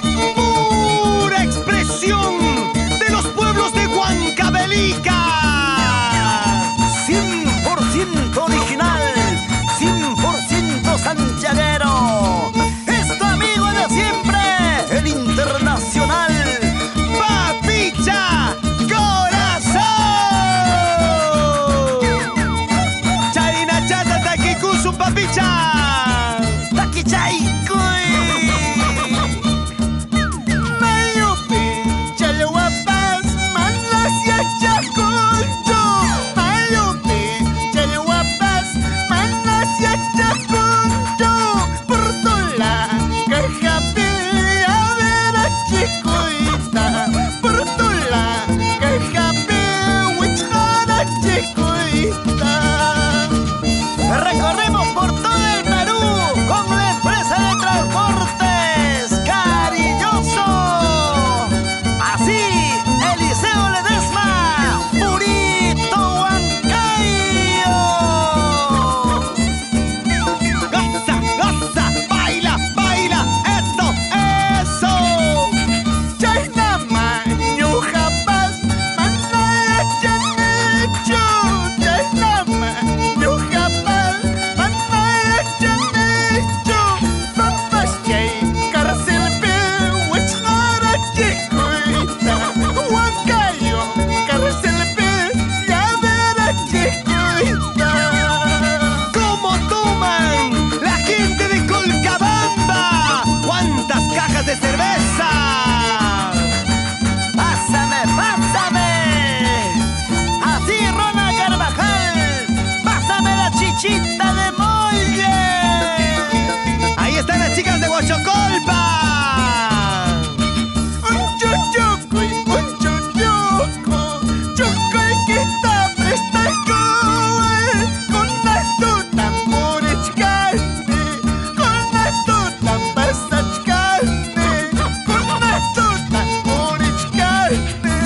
Pura expresión de los pueblos de Huancavelica. 100% original, 100% santiaguero. Es tu amigo de siempre, el internacional Papicha Corazón. Chaina chata taquicusun papicha. Taquichai. Recorremos por todo el Perú con la empresa de transportes Cariñoso. Así, Eliseo Ledesma, Purito Huancayo. Goza, goza, baila, baila, eso. Chaynama, Ñujapas, Manaya Chanecho. Chaynama, Ñujapas, Manaya Chanecho. Papas Chay, Carcelpe, Huichara Chicuita. Huancayo, Carcelpe, Llavera Chicuita. ¿Cómo toman la gente de Colcabamba? ¿Cuántas cajas de cerveza? Pásame, pásame. Así, Rona Carvajal. Pásame la chichita de Molle. Ahí están las chicas de Huachocolpa. Un chuchuco y un chuchuco. Chuco y que está presta con la tuta por echcarne. Con la tuta pasa echcarne. Con la tuta por echcarne.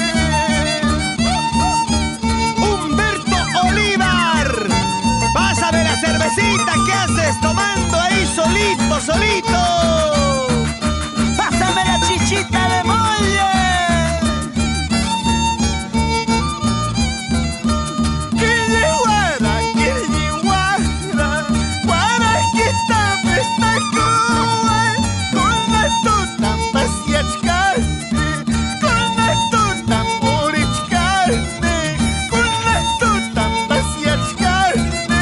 Humberto Olivar. Pásame la cervecita. ¿Qué haces tomando ahí solito, solito? Pásame la chichita de Molle. Quillihuara, quillihuara, guaraquita presta con la tuta pasiachcarne, con la tuta porichcarne, con la tuta pasiachcarne.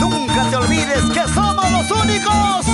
Nunca te olvides que somos los únicos.